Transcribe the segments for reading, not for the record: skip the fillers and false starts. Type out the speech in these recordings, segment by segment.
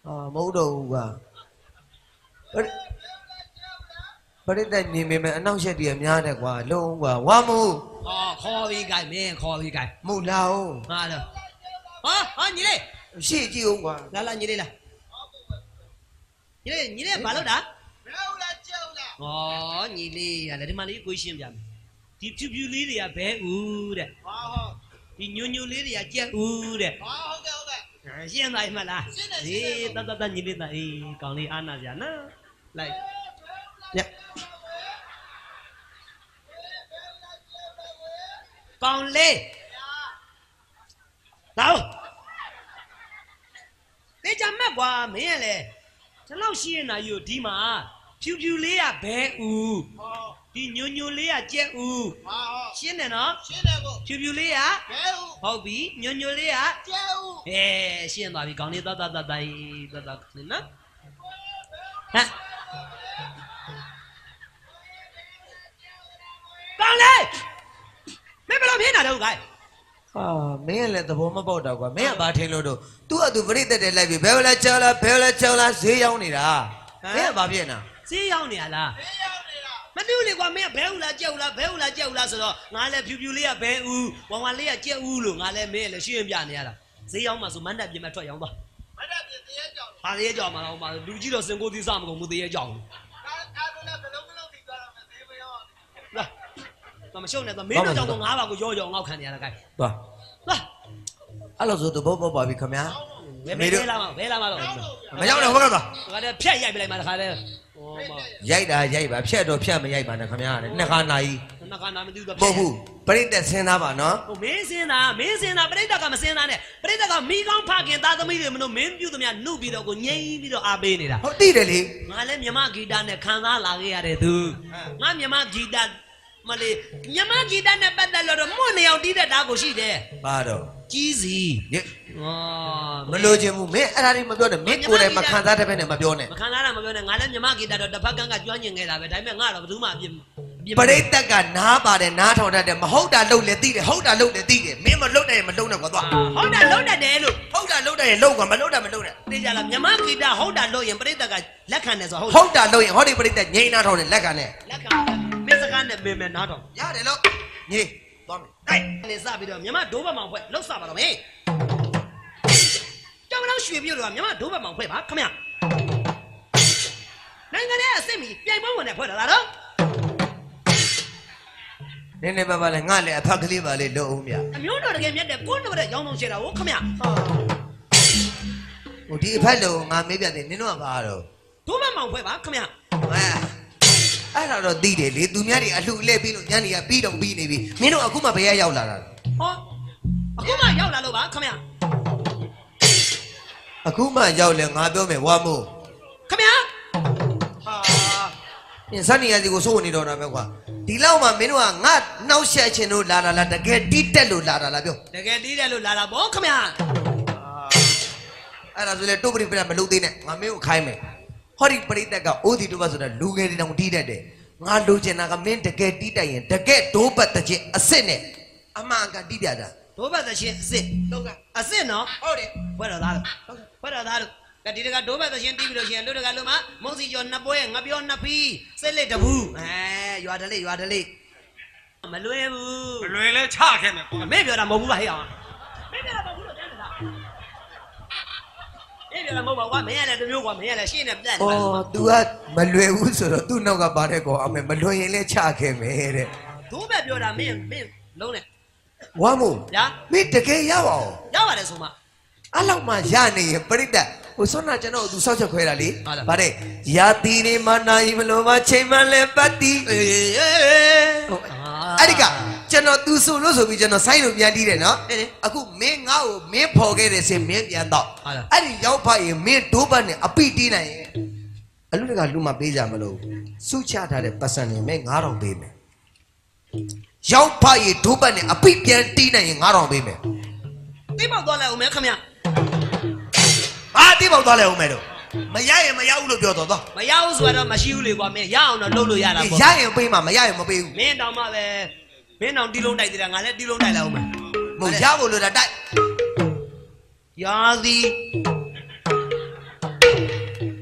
မဟုတ်တော့ဘူးကွာပရိသတ်မြင်မြင်အနောက်ရက်တည်းများတယ်ကွာလုံးကွာဝါမို့ခေါ်ပြီးကြိုင်မင်းခေါ်ပြီးကြိုင်မို့လာအောင်ဟာတော့ဟာညီလေးရှေ့ကြည့်အောင်ကွာလာညီလေးလာညီလေးဘာလုပ်တာဘဲဦးလားကျဲဦးလားညီလေးရလေဒီမှာလေးကိုရှင်းပြမယ်ဒီဖြူဖြူလေးတွေကဘဲဦးတဲ့ဟုတ်ဒီညွညွလေးတွေကကြက်ဦးတဲ့ဟုတ်ကဲ့ရှင်းလိုက်မှလားအေးတညီလေးအေးကောင်လေးအားနာကြနော်လိုက်ညကောင်လေးတော့တေချာမက်ကွာမင်းရလေဒီလောက်ရှိရင်နိုင်ယူဒီမှာဖြူဖြူလေးကဘဲဦးဒီညွညွလေးကကြက်ဦးရှင်းတယ်နော်ရှင်းတယ်ကိုဖြူဖြူလေးကဘဲဦးဟုတ်ပြီညွညွလေးကကြက်ဦးရှင်းသွားပြီကောင်လေးတနော်ဟမ်ကောင်လေးမင်းဘယ်လိုဖြစ်နေတာတော့ခိုင်းမင်းလည်းသဘောမပေါက်တော့ကွာမင်းကဘာထင်လို့တော့သူ့အတူပရိသတ်တယ်လိုက်ပြီဘယ်လဲကြောက်လားဘယ်လဲကြောက်လားဈေးရောက်နေတာမင်းကဘာဖြစ်နေဈေးရောက်နေရလားဈေးရောက်နေတာမတူလေကွာမင်းကဘဲဦးလားကြောက်လားဘဲဦးလားကြောက်လားဆိုတော့ငါလည်းဖြူဖြူလေးကဘဲဦးဝမ်ဝမ်လေးကကြက်ဦးလို့ငါလည်းမင်းလည်းရှင်းပြနေရတာဈေးရောက်မှဆိုမန္တပြင်မဲ့ထွက်ရောက်သွားမန္တပြင်တရေကြောက်ဟာတရေကြောက်မှာတော့လူကြီးတော့စင်ကိုသီးစားမကုန်ဘူးတရေကြောက်ကားလို့လည်းဘလုံးပြီးသွားတော့ဈေးမရောလာတော့မရှုံနဲ့တော့မင်းတို့ကြောင့်တော့9ပါးကိုရောငေါက်ခံနေရတာခိုင်းသွားအဲ့လိုဆိုသဘောပေါက်ပါပြီခင်ဗျာဘယ်လာမှာတော့မရောက်တော့ဟုတ်ကဲ့ပါဒါလည်းဖြတ်ရိုက်ပြလိုက်မှာတခါတည်းရိုက်ပါဖြတ်တော့ဖြတ်မရိုက်ပါနဲ့ခင်ဗျာနှစ်ခါနာကြီးနှစ်ခါနာမသိဘူးတော့မဟုတ်ဘူးပရိသတ်စဉ်းစားပါနော်မင်းစဉ်းစားပရိသတ်ကမစဉ်းစားနဲ့ပရိသတ်ကမိကောင်းဖခင်သားသမီးတွေမလို့မင်းပြုသမျှနှုတ်ပြီးတော့ကိုငြိမ်းပြီးတော့အားပေးနေတာဟုတ်သိတယ်လေငါလည်းမြမဂီတနဲ့ခံစားလာခဲ့ရတယ်သူငါမြမဂီတမလေးမြမဂီတနဲ့ပတ်သက်လို့တော့မွတ်နေအောင်တီးတဲ့ဓာတ်ကိုရှိတယ်ပါတော့ကြီးစီမလို့ခြင်းဘူးမင်းအဲ့ဒါတွေမပြောနဲ့မင်းကိုယ်တိုင်မခံစားတဲ့ဘက်နဲ့မပြောနဲ့မခံစားတာမပြောနဲ့ငါလည်းမြမဂီတတော့တစ်ဖက်ကန်းကကျွမ်းကျင်ခဲ့တာပဲဒါပေမဲ့ငါတော့ဘယ်သူမှအပြစ်ပရိသတ်ကနားပါတယ်နားထောင်တတ်တယ်မဟုတ်တာလုပ်လေသိတယ်ဟုတ်တာလုပ်လေသိတယ်မင်းမလုပ်တယ်မလုပ်နဲ့ကွာသွားဟုတ်တာလုပ်တတ်တယ်လို့ဟုတ်တာလုပ်တယ်ရင်လုပ်ကွာမလုပ်တာမလုပ်နဲ့သိကြလားမြမဂီတဟုတ်တာလုပ်ရင်ပရိသတ်ကလက်ခံတယ်ဆိုဟုတ်တာလုပ်ရင်ဟောဒီပရိသတ်ငြိမ်းနားထောင်တယ်လက်ခံတယ်လက်ခံမင်းစကားနဲ့မင်းနားထောင်ရတယ်လို့ညေးသွားမယ်နေစပြီးတော့မြမဒိုးဘမောင်ဖွဲ့လှုပ်စားပါတော့မင်းကြောင်လောက်ရွှေပြုတ်တော့မြမဒိုးဘမောင်ဖွဲ့ပါခမရနိုင်ငံရဲ့အစ်စ်မီပြိုင်ပွဲဝင်နေဖွဲ့တာလားတော့နည်းနည်းပါလဲငါလည်းအဖက်ကလေးပါလေလို့အောင်မြအမျိုးတော်တကယ်မြတ်တဲ့ကိုယ်တော်တဲ့ရောင်းအောင်ရှယ်တာဟုတ်ခမရဟိုဒီအဖက်လုံးငါမေးပြတယ်နင်တို့ကဘာတော့ဒိုးဘမောင်ဖွဲ့ပါခမရအဲ့ဒါတော့သိတယ်လေသူများတွေအလှလှည့်ပြီးလို့ညနေကပြီးတော့ပြီးနေပြီမင်းတို့အခုမှဘယ်ရောက်လာတာဟောအခုမှရောက်လာလို့ပါခမရအခုမှရောက်လဲငါပြောမယ်ဝါမို့ခမရစနေရစီကိုစိုးနေတော့တာပဲကွာဒီလောက်မှမင်းတို့ကငါနှောက်ရှက်ခြင်းတို့လာတာလားတကယ်တီးတက်လို့လာတာလားပြောတကယ်တီးတက်လို့လာတာဗောခမရအဲ့ဒါဆိုလေတို့ပရိပဒမလုပ်သေးနဲ့ငါမင်းကိုခိုင်းမယ်ဟောဒီပရိသတ်ကအိုးဒီတို့ဘဆိုတာလူငယ်တွေတောင်တီးတတ်တယ်ငါလိုချင်တာကမင်းတကယ်တီးတတ်ရင်တကယ်ဒိုးပတ်တဲ့ချင်းအစ်စ်နဲ့အမှန်ကတီးပြတာဒိုးပတ်တဲ့ချင်းအစ်စ်ဟုတ်ကအစ်စ်နော်ဟုတ်တယ်ဘွဲတော်သားလို့ဘွဲတော်သားလို့ဒီတကဒိုးပတ်တဲ့ချင်းတီးပြီးလို့ရှိရင်လူတကလို့မှမုံစီကျော်နှစ်ပွဲငါပြောနှစ်ဖီးစိတ်လက်တဘူးရွာတလေးမလွယ်ဘူးမလွယ်လဲချခဲ့မယ်မင်းပြောတာမဟုတ်ဘူးပါဟဲ့အောင်မင်းပြောတာမဟုတ်ဘူးလို့ကြားနေတာမင်းပြောတာမဟုတ်ပါဘူးကွာမင်းရလည်းတမျိုးကွာမင်းရလည်းရှင်းနေပြတ်နေပါဘူး။ तू ကမလွယ်ဘူးဆိုတော့သူ့နောက်ကပါတဲ့ကောအမေမလွယ်ရင်လည်းချခဲ့မယ်တဲ့ဒိုးပဲပြောတာမင်းလုံးနဲ့ဝါမို့ညာမင်းတကယ်ရပါအောင်ရပါတယ်ဆိုမှအဲ့လောက်မှရနေရင်ပြိတ္တဟိုဆွမ်းနာကျွန်တော်သူစောက်ချက်ခွဲတာလေဗါတဲ့ရာတီနေမနိုင်မလို့မချိန်မှလဲပတ်တီအဲ့ဒီကကျွန်တော်သူဆိုလို့ဆိုပြီးကျွန်တော်ဆိုင်းလို့ပြန်တီးတယ်နော်အခုမင်းငါ့ကိုမင်းဖော်ခဲ့တယ်စင်မင်းပြန်တော့အဲ့ဒီရောက်ဖတ်ရင်မင်းဒိုးပတ်နဲ့အပိတီးနိုင်ရင်အလူတကလူမပေးကြမလို့စုချထားတဲ့ပတ်စံနေမင်း9000ပေးမယ်ရောက်ဖတ်ရင်ဒိုးပတ်နဲ့အပိပြန်တီးနိုင်ရင်9000ပေးမယ်တိမောက်သွားလိုက်ဦးမယ်ခမရတိပေါက်သွားလဲဦးမယ်တို့မရရင်မရဘူးလို့ပြောတော့မရဘူးဆိုတော့မရှိဘူးလေကွာမင်းရအောင်တော့လုပ်လို့ရတာပေါ့ရရင်ပေးမှာမရရင်မပေးဘူးမင်းတောင်မှပဲမင်းတောင်တီးလုံးတိုက်သေးတာငါလည်းတီးလုံးတိုက်လိုက်ဦးမယ်မဟုတ်ရဖို့လို့တာတိုက်ရာသီ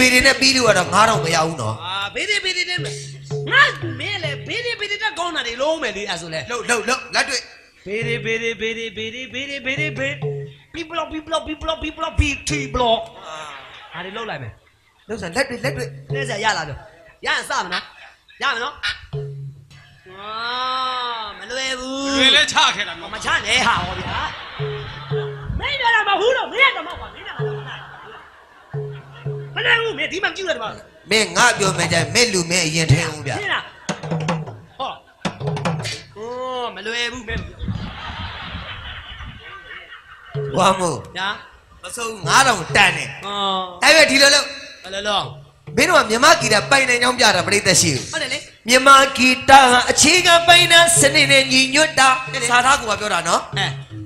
ဘေးတွေနဲ့ပြီးလို့ကတော့9000မရဘူးနော် အာဘေးတွေနဲ့ငါမင်းလေဘေးတွေတက်ကောင်းတာတွေလုံးမယ်လေအဲ့ဆိုလေ လှုပ်လက်တွေ့ ဘေးတွေဘီဘလော့ဘီတီဘလော့အားတွေလုံးလိုက်မယ် လှုပ်စံလက်တွေ့ လဲစရလာတော့ရရင်စမနော်ရမယ်နော်အာမလွယ်ဘူး တွေလည်းချခဲ့တာနော် မချနဲ့ဟာဟောဗျာမင်းတော့မဟုတ်တော့မင်းတော့မဟုတ်ပါမင်းတော့မလွယ်ဘူးမင်းဒီမှာကြည့်ရတယ်ပါ မင်းငါပြောမယ်ကြမင်းလူမင်းအရင်ထင်းဦးဗျ ရှင်းလားဟောအော်မလွယ်ဘူးမင်း ဝါမို့ ညာ မဆုံး9000တန်တယ် အော် အဲ့ပဲဒီလိုလို့ ဘယ်လိုလုပ် မင်းတို့ကမြမဂီတာပိုင်နိုင်ကြောင်းပြတာပြိသက်ရှိဘူး ဟုတ်တယ်လေ မြမဂီတာကအခြေခံပိုင်တဲ့စနစ်နဲ့ညီညွတ်တာစာသားကပြောတာနော်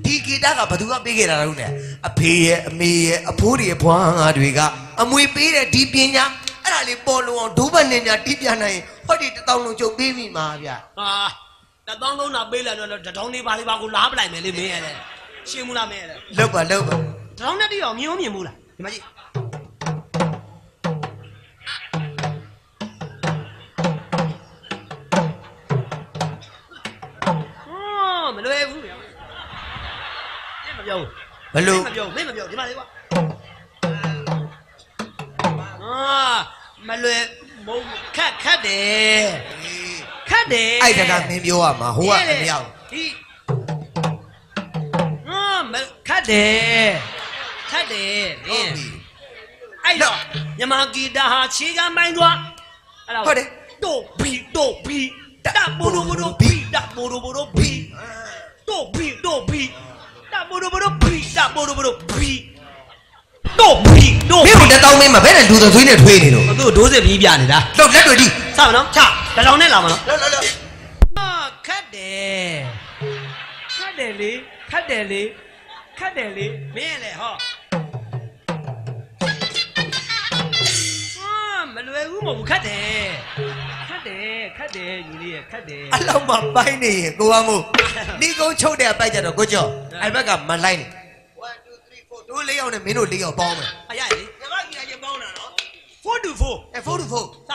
ဒီဂီတာကဘသူကပေးခဲ့တာလဲအဖေရဲ့အမေရဲ့အဖိုးတွေရဲ့ဘွားငါတွေကအမွေပေးတဲ့ဒီပညာအဲ့ဒါလေးပေါ်လုံအောင်ဒုဗတ်နေညာတီးပြနိုင်ဟောဒီ1000လုံးချုပ်ပေးမိမှာဗျ ဟာတသောင်းလုံးတာပေးလိုက်တော့တထောင်းလေးပါလေးပါကိုလားပလိုက်မယ်လေမင်းရတယ်ရှင်းမလားမင်းရတယ် လောက်ပါ တထောင်းနဲ့တည်းရောမြင်ဘူးလားဒီမှာကြည့်မလွယ်ဘူးဗျာမပြောဘူး ဘလို့ မပြောဒီမှာလေးကွာမလွယ်မုံခတ်တယ်အဲ့ဒါကမင်းပြောရမှာဟိုကအမြောက် ဒီမခတ်တယ်မင်းအဲ့တော့ညမဂီတာဟာခြေကမိုင်းသွားအဲ့ဒါ ဟုတ်တယ် တို့ဘီတဘူရဘူရဘီတဘူရဘူရဘီတို့ဘီတဘူရဘူရဘီတဘူရဘူရဘီတို့ဘီ မင်းတို့1000မင်းမှာဘယ်နဲ့လူသွေးနဲ့ထွေးနေလို့ သူ့ဒိုးစစ်ပြီးပြနေတာ လောက်လက်တွေဒီ စမနော်ချတလောင်နဲ့လာမနော် လောက် ခတ်တယ်လေမင်းလေဟောမလွယ်ဘူးမဟုတ်ခတ်တယ်ညီလေးခတ်တယ် အလောက်မှပိုင်းနေရင်ကိုကမို့ဒီကုန်းချုပ်တဲ့အပိုက်ကြတော့ကိုကျော်အဲ့ဘက်ကမလိုက်နေ1 2 3 4တို့4ယောက်နဲ့မင်းတို့4ယောက်ပေါင်းမယ် အရလေ ညမကြီးကပေါင်းတာနော် 4 to 4 4 to 4 စ